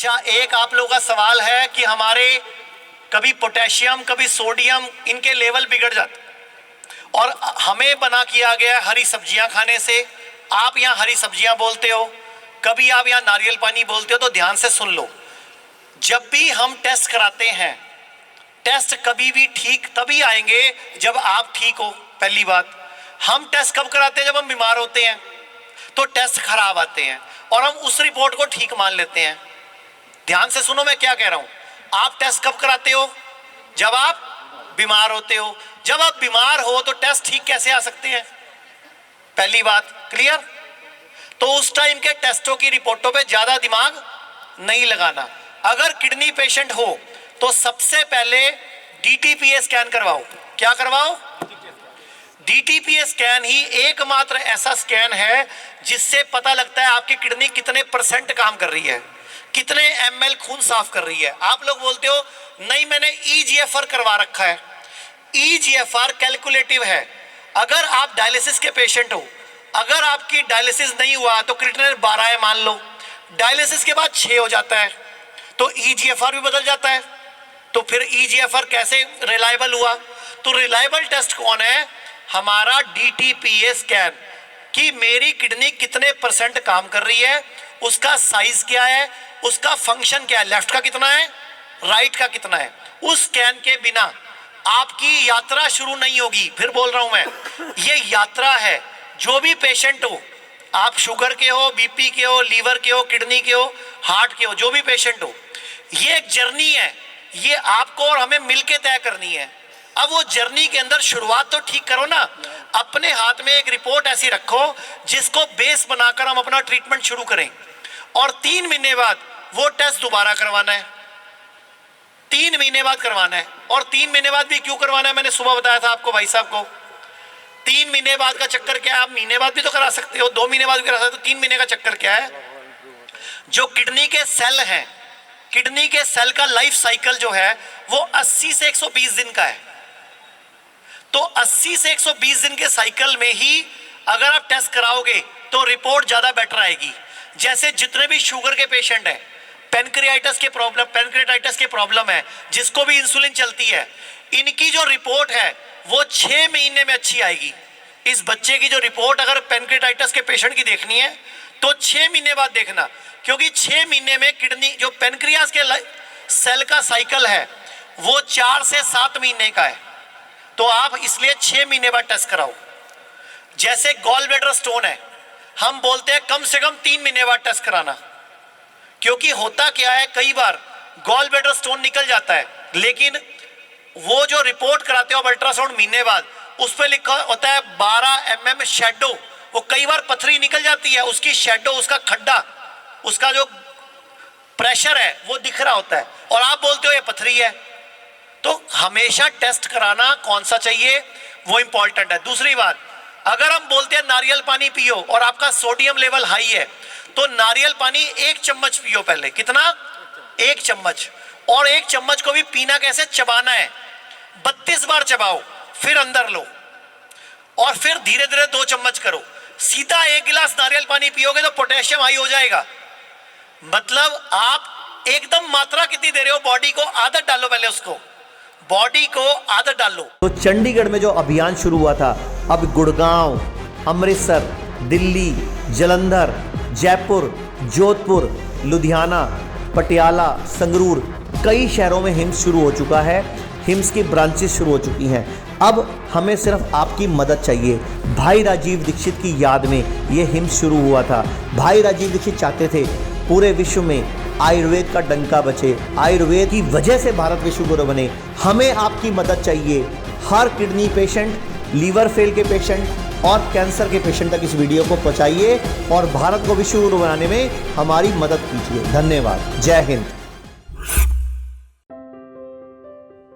अच्छा, एक आप लोगों का सवाल है कि हमारे कभी पोटेशियम कभी सोडियम इनके लेवल बिगड़ जाते और हमें बना किया गया हरी सब्जियां खाने से। आप यहाँ हरी सब्जियां बोलते हो, कभी आप यहाँ नारियल पानी बोलते हो। तो ध्यान से सुन लो, जब भी हम टेस्ट कराते हैं, टेस्ट कभी भी ठीक तभी आएंगे जब आप ठीक हो। पहली बात, हम टेस्ट कब कराते हैं? जब हम बीमार होते हैं तो टेस्ट खराब आते हैं और हम उस रिपोर्ट को ठीक मान लेते हैं। ध्यान से सुनो मैं क्या कह रहा हूं। आप टेस्ट कब कराते हो? जब आप बीमार होते हो। जब आप बीमार हो तो टेस्ट ठीक कैसे आ सकते हैं? पहली बात क्लियर। तो उस टाइम के टेस्टों की रिपोर्टों पे ज्यादा दिमाग नहीं लगाना। अगर किडनी पेशेंट हो तो सबसे पहले डीटीपीए स्कैन करवाओ। क्या करवाओ? डीटीपीए स्कैन ही एकमात्र ऐसा स्कैन है जिससे पता लगता है आपकी किडनी कितने % काम कर रही है, कितने ml खून साफ कर रही है। आप लोग बोलते हो नहीं मैंने ईजीएफआर करवा रखा है। ईजीएफआर कैलकुलेटिव है। अगर आप डायलिसिस के पेशेंट हो, अगर आपकी डायलिसिस नहीं हुआ तो क्रिएटिनिन 12 है मान लो, डायलिसिस के बाद 6 हो जाता है तो ईजीएफआर भी बदल जाता है। तो फिर ईजीएफआर कैसे रिलायबल हुआ? तो रिलायबल टेस्ट कौन है? हमारा डीटीपीए स्कैन कि मेरी किडनी कितने % काम कर रही है, उसका साइज क्या है, उसका फंक्शन क्या है, लेफ्ट का कितना है, राइट का कितना है। उस स्कैन के बिना आपकी यात्रा शुरू नहीं होगी। फिर बोल रहा हूं मैं, ये यात्रा है। जो भी पेशेंट हो, आप शुगर के हो, बीपी के हो, लीवर के हो, किडनी के हो, हार्ट के हो, जो भी पेशेंट हो, ये एक जर्नी है। ये आपको और हमें मिलके तय करनी है। अब वो जर्नी के अंदर शुरुआत तो ठीक करो ना। अपने हाथ में एक रिपोर्ट ऐसी रखो जिसको बेस बनाकर हम अपना ट्रीटमेंट शुरू करें और 3 महीने बाद वो टेस्ट दोबारा करवाना है। 3 महीने बाद करवाना है। और 3 महीने बाद भी क्यों करवाना है? मैंने सुबह बताया था आपको, भाई साहब को। 3 महीने बाद का चक्कर क्या है? आप महीने बाद भी तो करा सकते हो, 2 महीने बाद भी करा सकते हो। 3 महीने का चक्कर क्या है? जो किडनी के सेल हैं, किडनी के सेल का लाइफ साइकिल जो है वो 80 से 120 दिन का है। तो 80 से 120 दिन के साइकिल में ही अगर आप टेस्ट कराओगे तो रिपोर्ट ज्यादा बेटर आएगी। जैसे जितने भी शुगर के पेशेंट हैं, पेनक्रियाटाइटिस के प्रॉब्लम है, जिसको भी इंसुलिन चलती है, इनकी जो रिपोर्ट है वो 6 महीने में अच्छी आएगी। इस बच्चे की जो रिपोर्ट अगर पेनक्रियाटाइटिस के पेशेंट की देखनी है तो 6 महीने बाद देखना, क्योंकि 6 महीने में किडनी जो पेनक्रियास के सेल का साइकिल है वो 4 से 7 महीने का है। तो आप इसलिए 6 महीने बाद टेस्ट कराओ। जैसे गॉल ब्लैडर स्टोन है, हम बोलते हैं कम से कम 3 महीने बाद टेस्ट कराना, क्योंकि होता क्या है कई बार गॉल ब्लैडर स्टोन निकल जाता है, लेकिन वो जो रिपोर्ट कराते हो अल्ट्रासाउंड महीने बाद, उस पर लिखा होता है 12 mm शेडो। वो कई बार पथरी निकल जाती है, उसकी शेडो, उसका खड्डा, उसका जो प्रेशर है वो दिख रहा होता है और आप बोलते हो ये पथरी है। तो हमेशा टेस्ट कराना कौन सा चाहिए वो इंपॉर्टेंट है। दूसरी बात, अगर हम बोलते हैं नारियल पानी पियो और आपका सोडियम लेवल हाई है तो नारियल पानी 1 चम्मच पियो पहले। कितना? 1 चम्मच। और 1 चम्मच को भी पीना कैसे? चबाना है। 32 बार चबाओ, फिर अंदर लो और फिर धीरे धीरे 2 चम्मच करो। सीधा 1 गिलास नारियल पानी पियोगे तो पोटेशियम हाई हो जाएगा। मतलब आप एकदम मात्रा कितनी दे रहे हो? बॉडी को आदत डालो, पहले उसको बॉडी को आदत डालो। तो चंडीगढ़ में जो अभियान शुरू हुआ था, अब गुड़गांव, अमृतसर, दिल्ली, जालंधर, जयपुर, जोधपुर, लुधियाना, पटियाला, संगरूर, कई शहरों में हिम्स शुरू हो चुका है। हिम्स की ब्रांचेस शुरू हो चुकी हैं। अब हमें सिर्फ आपकी मदद चाहिए। भाई राजीव दीक्षित की याद में ये हिम्स शुरू हुआ था। भाई राजीव दीक्षित चाहते थे पूरे विश्व में आयुर्वेद का डंका बचे, आयुर्वेद की वजह से भारत विश्व गुरु बने। हमें आपकी मदद चाहिए। हर किडनी पेशेंट, लीवर फेल के पेशेंट और कैंसर के पेशेंट तक इस वीडियो को पहुंचाइए और भारत को विश्व गुरु बनाने में हमारी मदद कीजिए। धन्यवाद। जय हिंद।